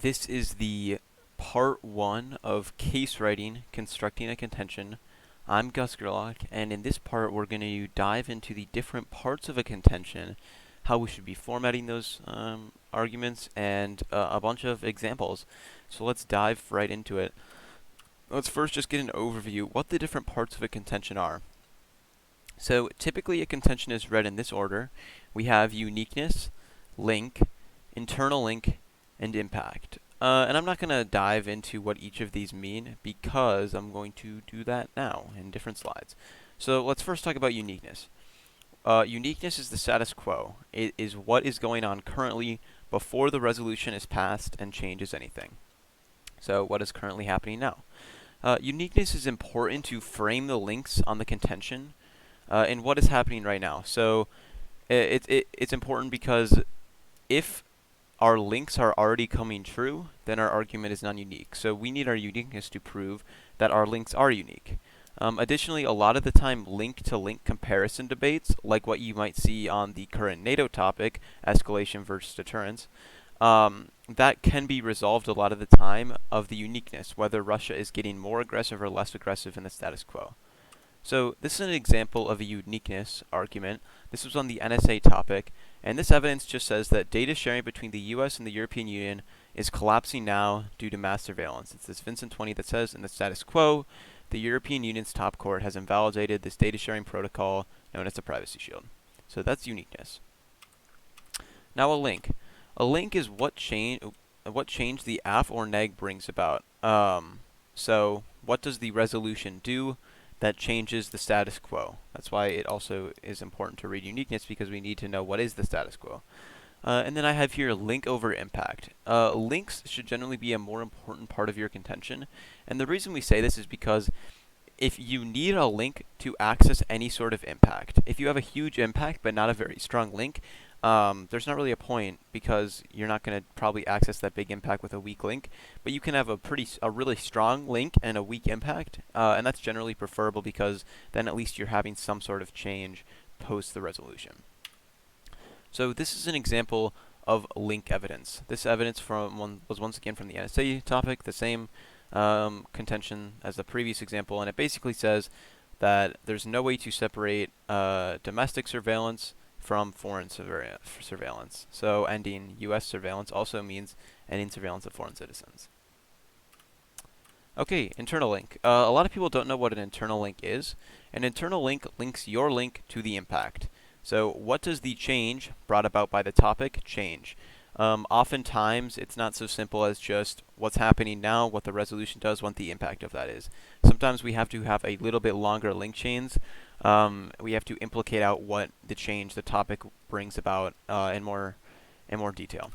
This is the part one of case writing, constructing a contention. I'm Gus Gerlach, and in this part we're going to dive into the different parts of a contention, how we should be formatting those arguments, and a bunch of examples. So let's dive right into it. Let's first just get an overview what the different parts of a contention are. So typically a contention is read in this order. We have uniqueness, link, internal link, and impact. And I'm not going to dive into what each of these mean because I'm going to do that now in different slides. So let's first talk about uniqueness. Uniqueness is the status quo. It is what is going on currently before the resolution is passed and changes anything. So what is currently happening now? Uniqueness is important to frame the links on the contention and what is happening right now. So it's important because if our links are already coming true, then our argument is non-unique. So we need our uniqueness to prove that our links are unique. Additionally, a lot of the time link-to-link comparison debates, like what you might see on the current NATO topic, escalation versus deterrence, that can be resolved a lot of the time of the uniqueness, whether Russia is getting more aggressive or less aggressive in the status quo. So this is an example of a uniqueness argument. This was on the NSA topic, and this evidence just says that data sharing between the US and the European Union is collapsing now due to mass surveillance. It's this Vincent 20 that says, in the status quo, the European Union's top court has invalidated this data sharing protocol known as the Privacy Shield. So that's uniqueness. Now a link. A link is what change the AF or neg brings about. So what does the resolution do that changes the status quo? That's why it also is important to read uniqueness, because we need to know what is the status quo. And then I have here link over impact. Links should generally be a more important part of your contention. And the reason we say this is because if you need a link to access any sort of impact, if you have a huge impact but not a very strong link, there's not really a point, because you're not going to probably access that big impact with a weak link. But you can have a really strong link and a weak impact, and that's generally preferable, because then at least you're having some sort of change post the resolution. So this is an example of link evidence. This evidence was once again from the NSA topic, the same contention as the previous example, and it basically says that there's no way to separate domestic surveillance from foreign surveillance. So ending US surveillance also means ending surveillance of foreign citizens. Okay, internal link. A lot of people don't know what an internal link is. An internal link links your link to the impact. So what does the change brought about by the topic change? Oftentimes, it's not so simple as just what's happening now, what the resolution does, what the impact of that is. Sometimes we have to have a little bit longer link chains. We have to implicate out what the change the topic brings about in more detail.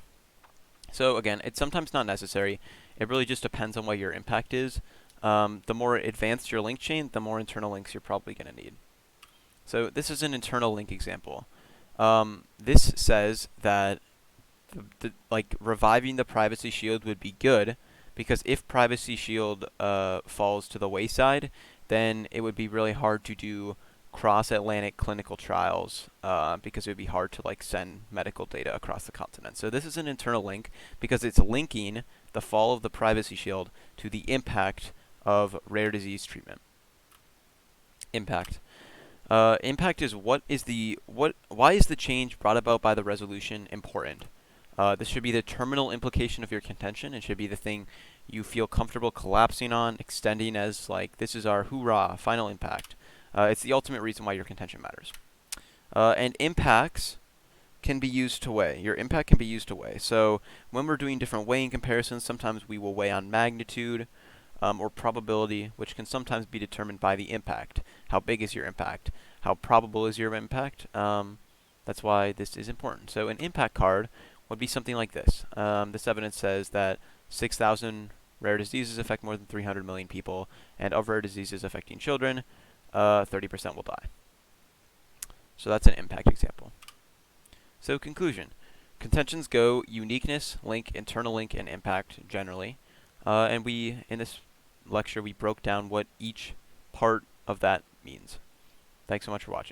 So again, it's sometimes not necessary. It really just depends on what your impact is. The more advanced your link chain, the more internal links you're probably going to need. So this is an internal link example. This says that like reviving the Privacy Shield would be good, because if Privacy Shield falls to the wayside, then it would be really hard to do cross-Atlantic clinical trials, because it would be hard to send medical data across the continent. So this is an internal link because it's linking the fall of the Privacy Shield to the impact of rare disease treatment. Impact. Impact is why is the change brought about by the resolution important? This should be the terminal implication of your contention. It should be the thing you feel comfortable collapsing on, extending as this is our hoorah, final impact. It's the ultimate reason why your contention matters. And impacts can be used to weigh. Your impact can be used to weigh. So when we're doing different weighing comparisons, sometimes we will weigh on magnitude or probability, which can sometimes be determined by the impact. How big is your impact? How probable is your impact? That's why this is important. So an impact card would be something like this. This evidence says that 6,000 rare diseases affect more than 300 million people, and of rare diseases affecting children, 30% will die. So that's an impact example. So conclusion. Contentions go uniqueness, link, internal link, and impact generally. And in this lecture, we broke down what each part of that means. Thanks so much for watching.